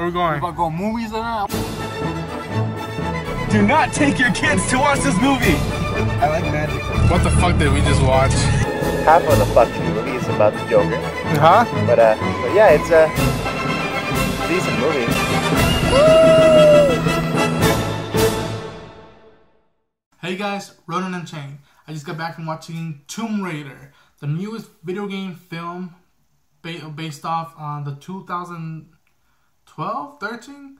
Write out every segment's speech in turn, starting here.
Where we going? We're about to go movies now. Do not take your kids to watch this movie. I like magic. What the fuck did we just watch? Half of the fucking movie is about the Joker. Huh? But yeah, it's a decent movie. Hey guys, Ronan and Chain. I just got back from watching Tomb Raider, the newest video game film based off on the 2012-13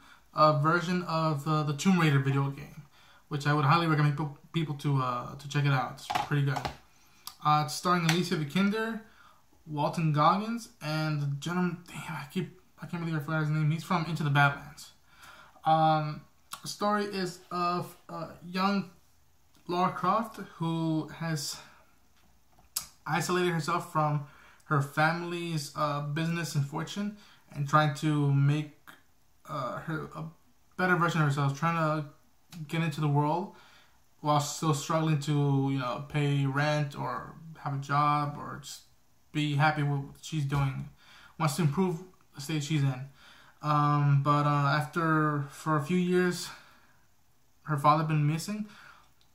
version of the Tomb Raider video game, which I would highly recommend people to check it out. It's pretty good. It's starring Alicia Vikander, Walton Goggins, and the gentleman. Damn, I can't believe I forgot his name. He's from Into the Badlands. The story is of young Lara Croft, who has isolated herself from her family's business and fortune, and trying to make her a better version of herself, trying to get into the world while still struggling to, pay rent or have a job or just be happy with what she's doing. Wants to improve the state she's in. But for a few years, her father been missing.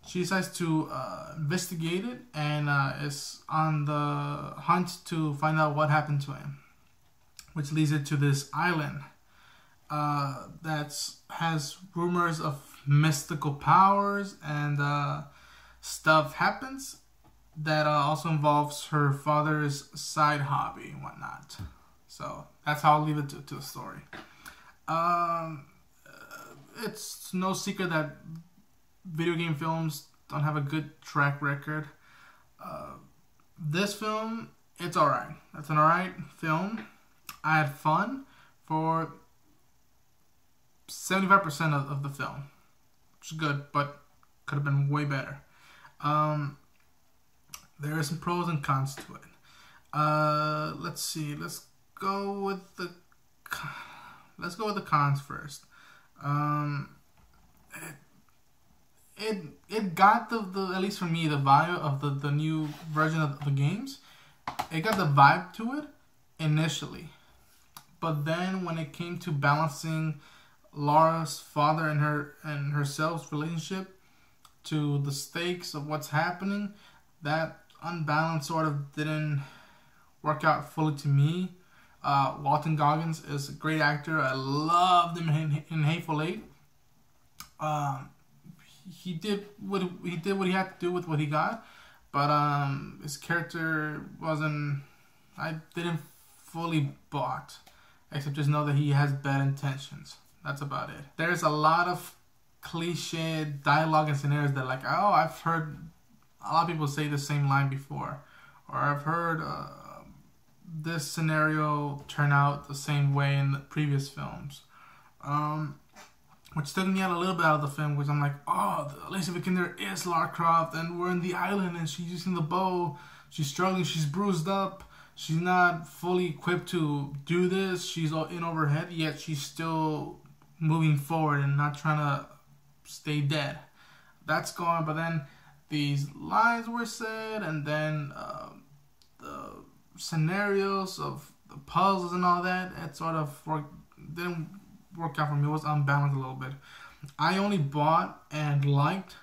She decides to investigate it and is on the hunt to find out what happened to him, which leads it to this island that has rumors of mystical powers, and stuff happens that also involves her father's side hobby and whatnot. So that's how I'll leave it to the story. It's no secret that video game films don't have a good track record. This film, it's alright. It's an alright film. I had fun for 75% of the film, which is good, but could have been way better. There are some pros and cons to it. Let's see. Let's go with the cons first. It got the at least for me, the vibe of the new version of the games. It got the vibe to it initially, but then when it came to balancing Lara's father and herself's relationship to the stakes of what's happening, that unbalance sort of didn't work out fully to me. Walton Goggins is a great actor. I loved him in Hateful Eight. He did what he had to do with what he got, but his character I didn't fully bought, except just know that he has bad intentions. That's about it. There's a lot of cliche dialogue and scenarios that, like, oh, I've heard a lot of people say the same line before, or I've heard this scenario turn out the same way in the previous films, which took me out a little bit out of the film, which I'm like, oh, Alicia Vikander is Lara Croft, and we're in the island, and she's using the bow, she's struggling, she's bruised up, she's not fully equipped to do this, she's all in over her head, yet she's still moving forward and not trying to stay dead. That's going, but then these lines were said, and then the scenarios of the puzzles and all that, it sort of didn't work out for me. It was unbalanced a little bit. I only bought and liked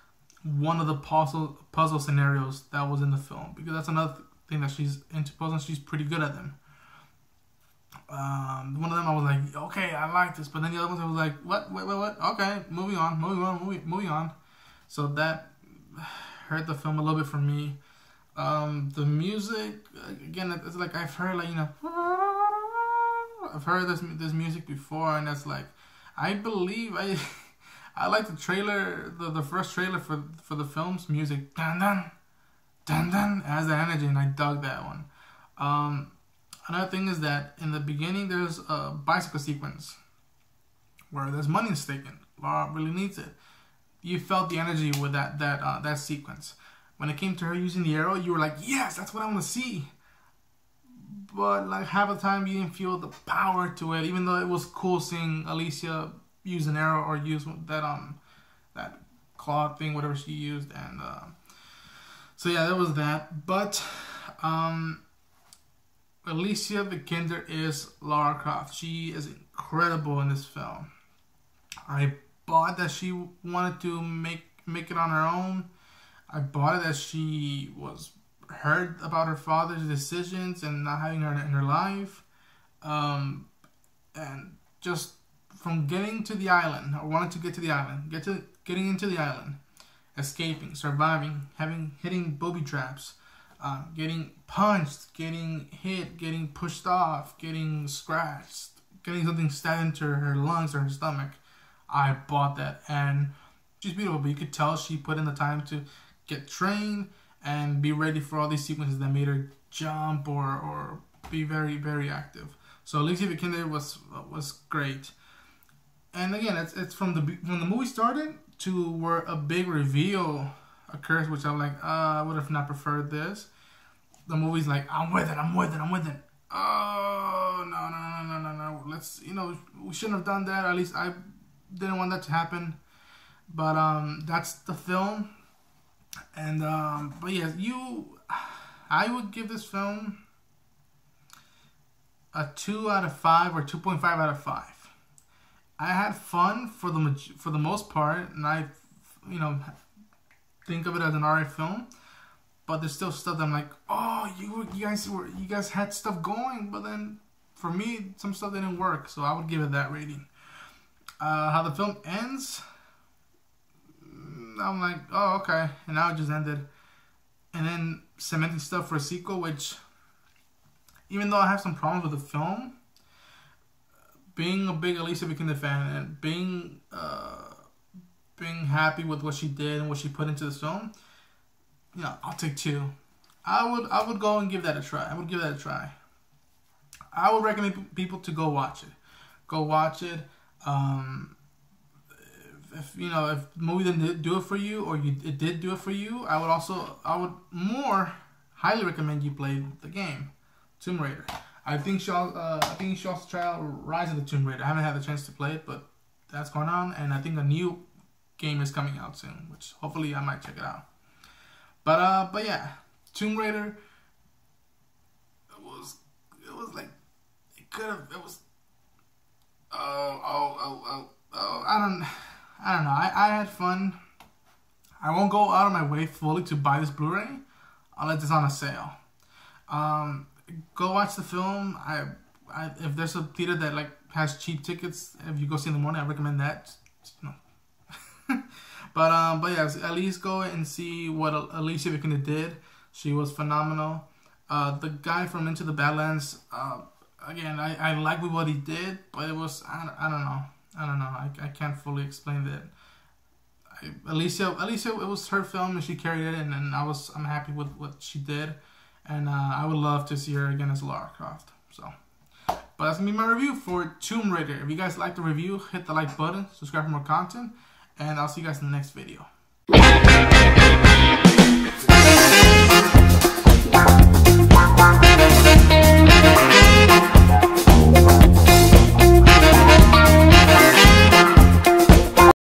one of the puzzle scenarios that was in the film, because that's another thing that she's into puzzles. She's pretty good at them. One of them I was like, okay, I like this, but then the other ones I was like, what? Okay, moving on. So that hurt the film a little bit for me. The music, again, it's like I've heard, like, I've heard this music before, and that's like, I believe I like the trailer, the first trailer for the film's music. Dun dun dun dun. It has that energy, and I dug that one. Another thing is that in the beginning there's a bicycle sequence where there's money at stake. Lara really needs it. You felt the energy with that sequence. When it came to her using the arrow, you were like, yes, that's what I want to see. But like half the time you didn't feel the power to it, even though it was cool seeing Alicia use an arrow or use that claw thing, whatever she used, and so yeah, there was that. But Alicia Vikander is Lara Croft. She is incredible in this film. I bought that she wanted to make it on her own. I bought it that she was hurt about her father's decisions and not having her in her life. And just from getting to the island, or wanting to get to the island, getting into the island, escaping, surviving, hitting booby traps, getting punched, getting hit, getting pushed off, getting scratched, getting something stabbed into her lungs or her stomach. I bought that, and she's beautiful, but you could tell she put in the time to get trained and be ready for all these sequences that made her jump or be very, very active. So Alicia Vikander was great. And again, it's from when the movie started to where a big reveal occurs, which I'm like, I would have not preferred this. The movie's like, I'm with it. Oh, no. Let's, we shouldn't have done that. At least I didn't want that to happen. But that's the film. And but yes, I would give this film a 2 out of 5 or 2.5 out of 5. I had fun for the most part, and I, think of it as an alright film. But there's still stuff that I'm like, oh, you guys had stuff going, but then for me, some stuff didn't work, so I would give it that rating. How the film ends, I'm like, oh, okay, and now it just ended. And then cementing stuff for a sequel, which, even though I have some problems with the film, being a big Alicia Vikander fan and being happy with what she did and what she put into this film, I'll take 2. I would go and give that a try. I would recommend people to go watch it. Go watch it. If the movie didn't do it for you, or it did do it for you, I would more highly recommend you play the game, Tomb Raider. I think you should also try out Rise of the Tomb Raider. I haven't had the chance to play it, but that's going on, and I think a new game is coming out soon, which hopefully I might check it out. But yeah, Tomb Raider. It was like it could have. It was. I don't know. I had fun. I won't go out of my way fully to buy this Blu-ray unless it's on a sale. Go watch the film. If there's a theater that has cheap tickets, if you go see in the morning, I recommend that. But yeah, at least go and see what Alicia Vikander did. She was phenomenal. The guy from Into the Badlands, again, I like what he did, but it was I don't know. I can't fully explain that. Alicia, it was her film and she carried it, and I'm happy with what she did, and I would love to see her again as Lara Croft. So, but that's gonna be my review for Tomb Raider. If you guys like the review, hit the like button, subscribe for more content, and I'll see you guys in the next video.